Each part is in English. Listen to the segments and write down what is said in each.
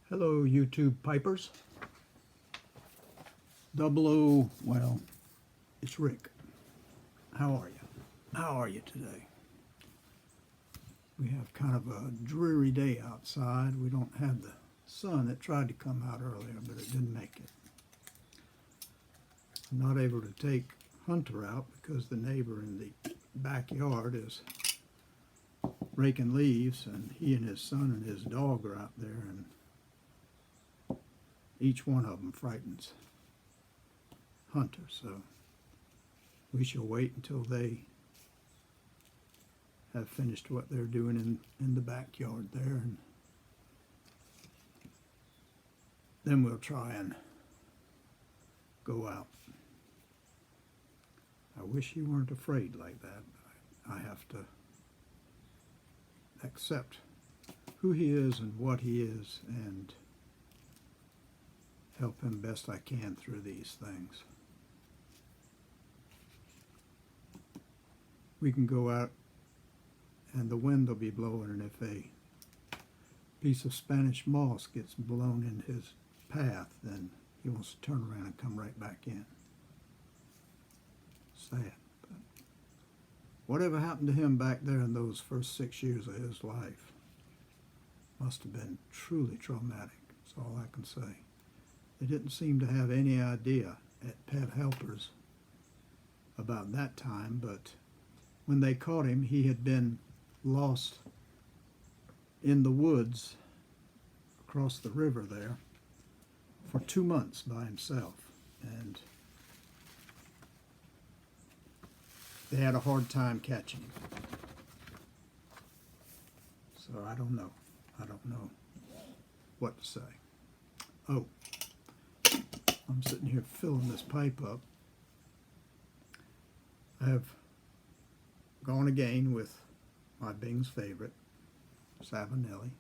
Hello, YouTube pipers. Double O, well, it's Rick. How are you? How are you today? We have kind of a dreary day outside. We don't have the sun. It tried to come out earlier, but it didn't make it. I'm not able to take Hunter out because the neighbor in the backyard is raking leaves, and he and his son and his dog are out there, and each one of them frightens Hunter, so we shall wait until they have finished what they're doing in the backyard there, and then we'll try and go out. I wish he weren't afraid like that. I have to accept who he is and what he is and help him best I can through these things. We can go out and the wind will be blowing, and if a piece of Spanish moss gets blown in his path, then he wants to turn around and come right back in. Sad. But whatever happened to him back there in those first 6 years of his life must have been truly traumatic. That's all I can say. They didn't seem to have any idea at Pet Helpers about that time, but when they caught him, he had been lost in the woods across the river there for 2 months by himself, and they had a hard time catching him. So I don't know what to say. Oh, I'm sitting here filling this pipe up. I have gone again with my Bing's favorite, Savinelli.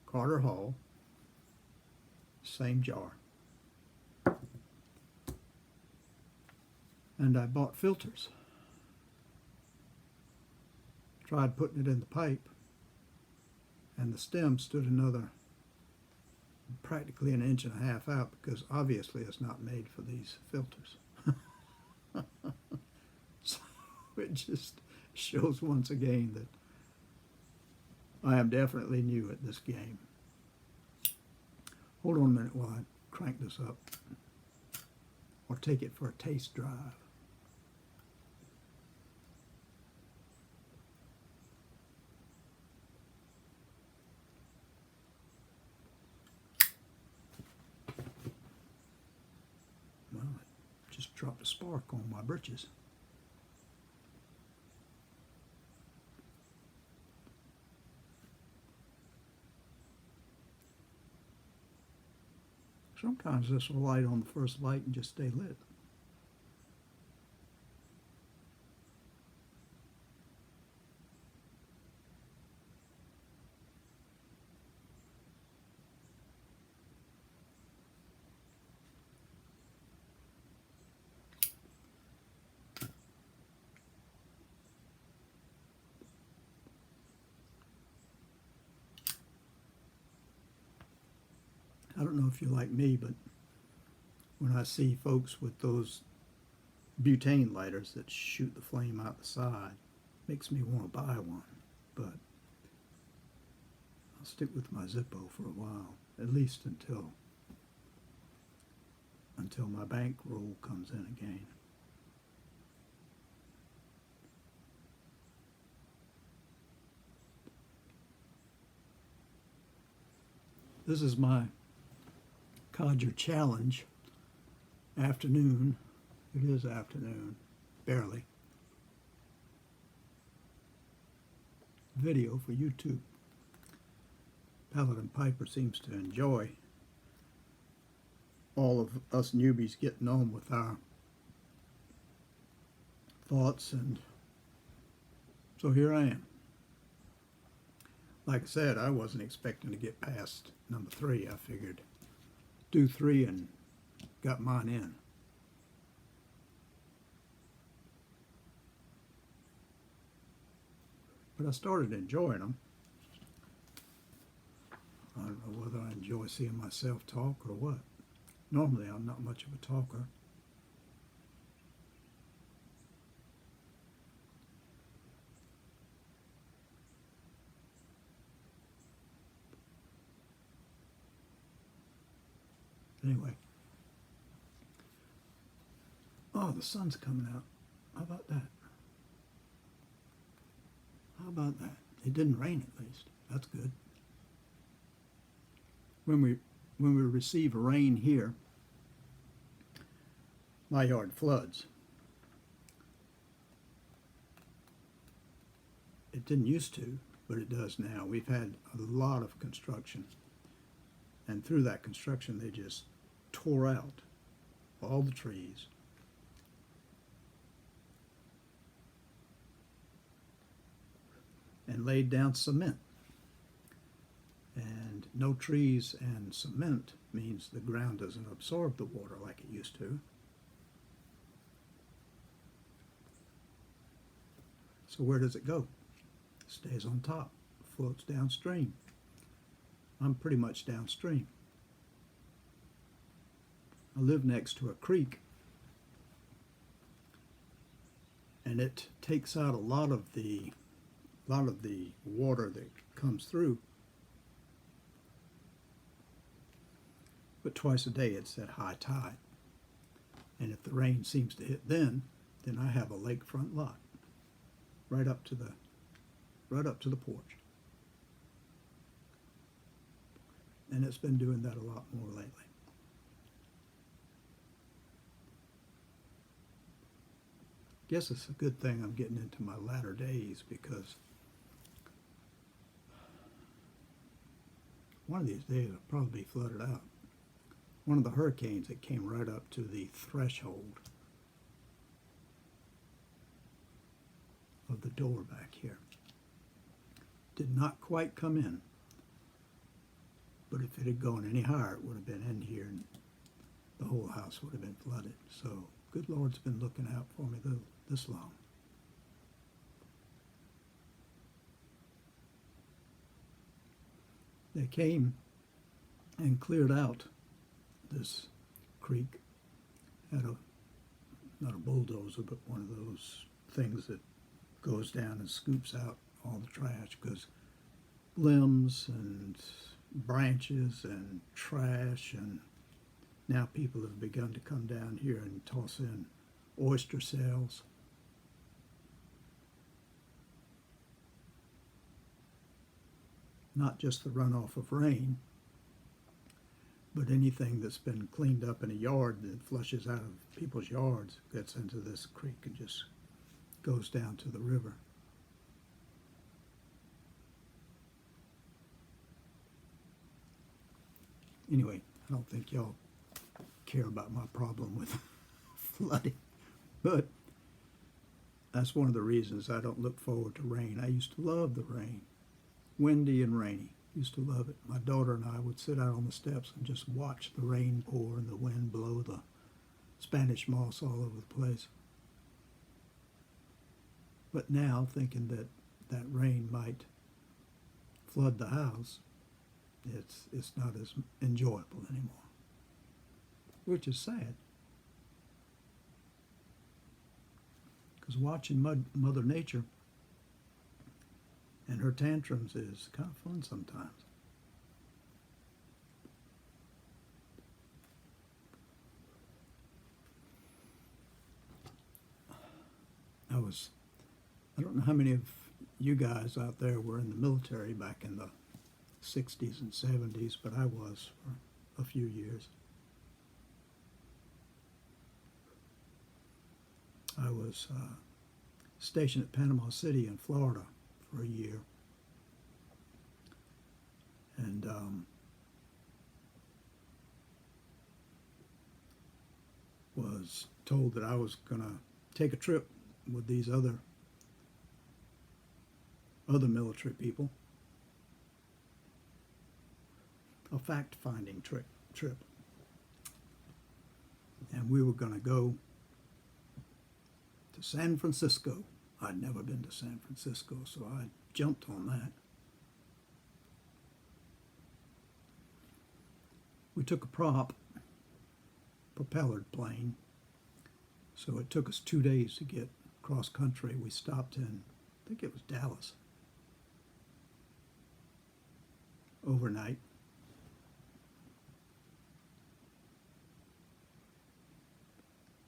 Carter Hall, same jar. And I bought filters. Tried putting it in the pipe, and the stem stood another practically an inch and a half out, because obviously it's not made for these filters. So it just shows once again that I am definitely new at this game. Hold on a minute while I crank this up, or take it for a taste drive. Well, I just dropped a spark on my britches. Sometimes this will light on the first light and just stay lit. I don't know if you're like me, but when I see folks with those butane lighters that shoot the flame out the side, it makes me want to buy one. But I'll stick with my Zippo for a while, at least until my bankroll comes in again. This is my Codger challenge afternoon. It is afternoon, barely. Video for YouTube. Paladin Piper seems to enjoy all of us newbies getting on with our thoughts, and so here I am. Like I said, I wasn't expecting to get past number 3. I figured do 3 and got mine in. But I started enjoying them. I don't know whether I enjoy seeing myself talk or what. Normally I'm not much of a talker. Anyway. Oh, the sun's coming out. How about that? How about that? It didn't rain at least. That's good. When we receive rain here, my yard floods. It didn't used to, but it does now. We've had a lot of construction, and through that construction they just tore out all the trees. And laid down cement. And no trees and cement means the ground doesn't absorb the water like it used to. So where does it go? It stays on top, floats downstream. I'm pretty much downstream. I live next to a creek, and it takes out a lot of the water that comes through. But twice a day it's at high tide. And if the rain seems to hit then I have a lakefront lot right up to the porch. And it's been doing that a lot more lately. Guess it's a good thing I'm getting into my latter days, because one of these days it'll probably be flooded out. One of the hurricanes that came right up to the threshold of the door back here did not quite come in, but if it had gone any higher it would have been in here and the whole house would have been flooded. So good Lord's been looking out for me this long. They came and cleared out this creek. Had not a bulldozer, but one of those things that goes down and scoops out all the trash, because limbs and branches and trash, and now people have begun to come down here and toss in oyster shells. Not just the runoff of rain, but anything that's been cleaned up in a yard that flushes out of people's yards gets into this creek and just goes down to the river. Anyway, I don't think y'all care about my problem with flooding, but that's one of the reasons I don't look forward to rain. I used to love the rain, windy and rainy. Used to love it. My daughter and I would sit out on the steps and just watch the rain pour and the wind blow the Spanish moss all over the place. But now, thinking that that rain might flood the house, it's not as enjoyable anymore, which is sad. Because watching Mother Nature and her tantrums is kind of fun sometimes. I don't know how many of you guys out there were in the military back in the 60s and 70s, but I was for a few years. I was stationed at Panama City in Florida for a year, and was told that I was going to take a trip with these other military people, a fact-finding trip, and we were going to go to San Francisco. I'd never been to San Francisco, so I jumped on that. We took a propellered plane, so it took us 2 days to get cross country. We stopped in, I think it was Dallas, overnight.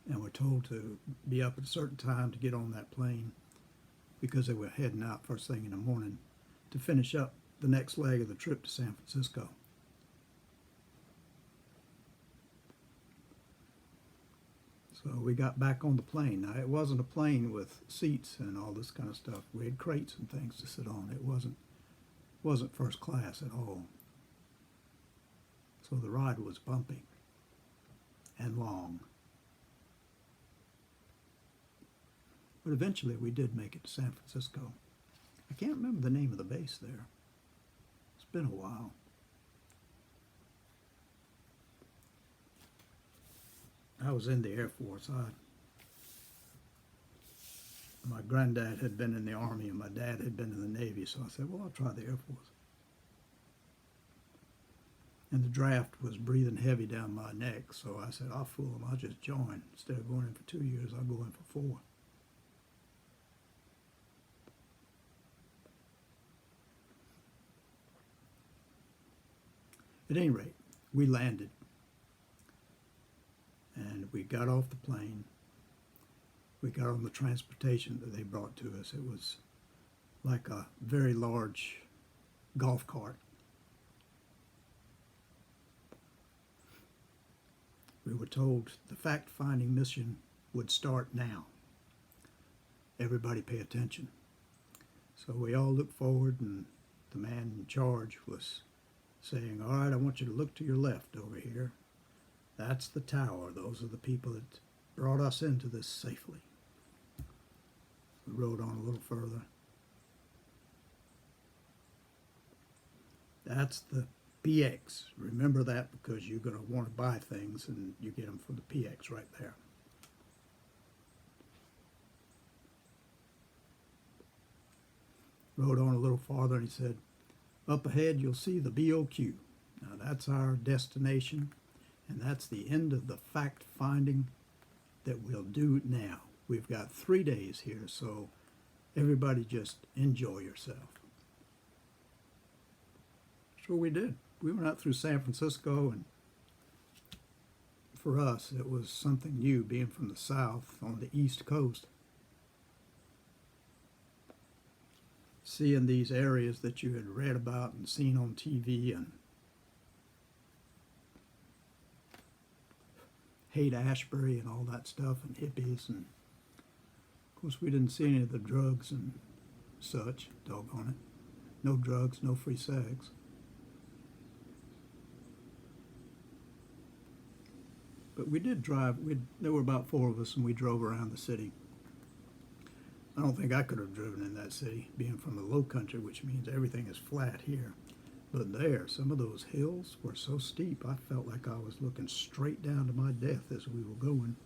And we're told to be up at a certain time to get on that plane because they were heading out first thing in the morning to finish up the next leg of the trip to San Francisco. So we got back on the plane. Now, it wasn't a plane with seats and all this kind of stuff. We had crates and things to sit on. It wasn't first class at all. So the ride was bumpy and long. But eventually we did make it to San Francisco. I can't remember the name of the base there. It's been a while. I was in the Air Force. My granddad had been in the Army and my dad had been in the Navy, so I said, well, I'll try the Air Force. And the draft was breathing heavy down my neck, so I said, I'll fool them. I'll just join. Instead of going in for 2 years, I'll go in for 4. At any rate, we landed and we got off the plane. We got on the transportation that they brought to us. It was like a very large golf cart. We were told the fact-finding mission would start now. Everybody pay attention. So we all looked forward, and the man in charge was saying, all right, I want you to look to your left over here. That's the tower. Those are the people that brought us into this safely. We rode on a little further. That's the PX. Remember that, because you're going to want to buy things and you get them from the PX right there. Rode on a little farther and he said, up ahead you'll see the BOQ. Now that's our destination, and that's the end of the fact finding that we'll do now. We've got 3 days here, so everybody just enjoy yourself. So we did. We went out through San Francisco, and for us it was something new being from the South on the East Coast. Seeing these areas that you had read about and seen on TV, and Haight-Ashbury and all that stuff, and hippies, and of course we didn't see any of the drugs and such, doggone it. No drugs, no free sex. But we did drive. There were about 4 of us, and we drove around the city. I don't think I could have driven in that city, being from the low country, which means everything is flat here. But there, some of those hills were so steep, I felt like I was looking straight down to my death as we were going.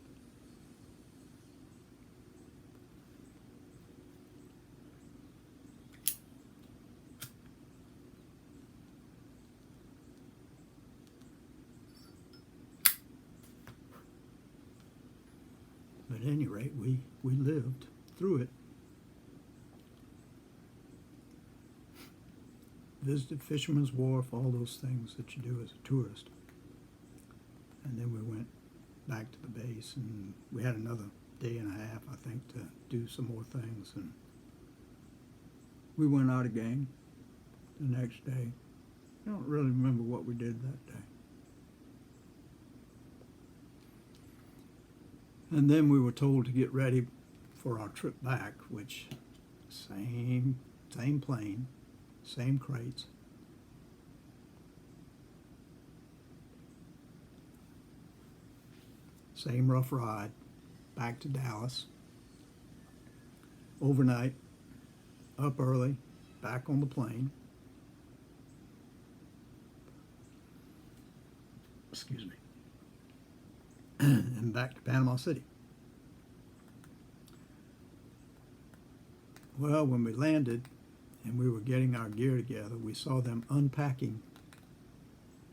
But at any rate, we lived through it. Visited Fisherman's Wharf, all those things that you do as a tourist. And then we went back to the base, and we had another day and a half, I think, to do some more things. And we went out again the next day. I don't really remember what we did that day. And then we were told to get ready for our trip back, which same plane, same crates. Same rough ride back to Dallas. Overnight, up early, back on the plane. Excuse me. And back to Panama City. Well, when we landed and we were getting our gear together, we saw them unpacking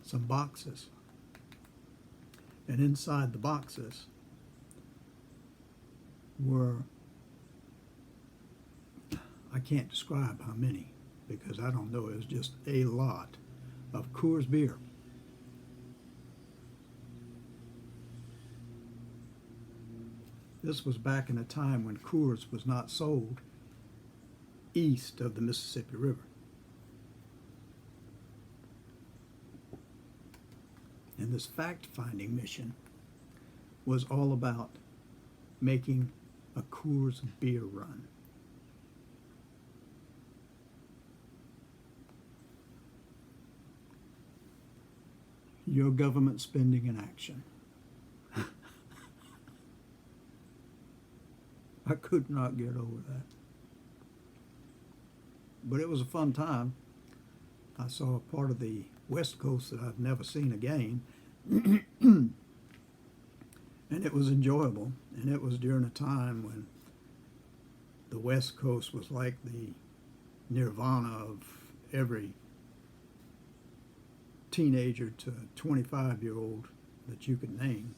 some boxes And inside the boxes were, I can't describe how many, because I don't know, it was just a lot of Coors beer. This was back in a time when Coors was not sold east of the Mississippi River. And this fact-finding mission was all about making a Coors beer run. Your government spending in action. I could not get over that. But it was a fun time. I saw a part of the West Coast that I've never seen again. And it was enjoyable. And it was during a time when the West Coast was like the nirvana of every teenager to 25-year-old that you could name.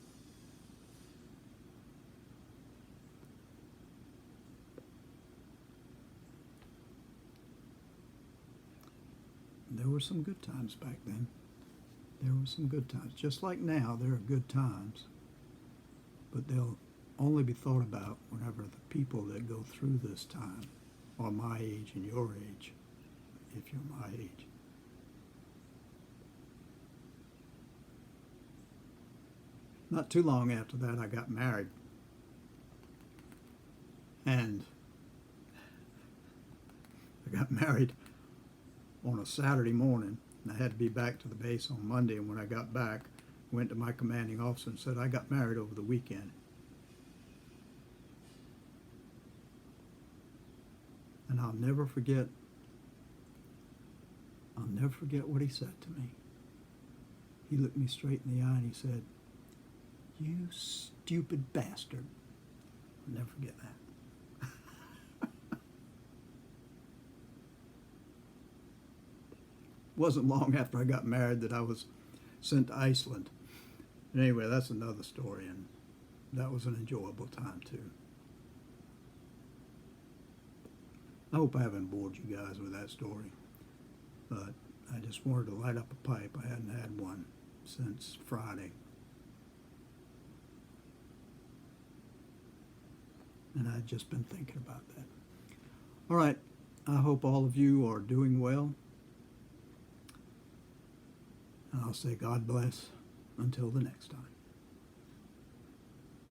There were some good times back then. There were some good times. Just like now, there are good times. But they'll only be thought about whenever the people that go through this time are my age and your age, if you're my age. Not too long after that, I got married. And I got married on a Saturday morning, and I had to be back to the base on Monday. And when I got back, I went to my commanding officer and said, I got married over the weekend. And I'll never forget what he said to me. He looked me straight in the eye and he said, "You stupid bastard." I'll never forget that. Wasn't long after I got married that I was sent to Iceland. And anyway, that's another story, and that was an enjoyable time too. I hope I haven't bored you guys with that story, but I just wanted to light up a pipe. I hadn't had one since Friday. And I'd just been thinking about that. All right, I hope all of you are doing well. And I'll say God bless until the next time.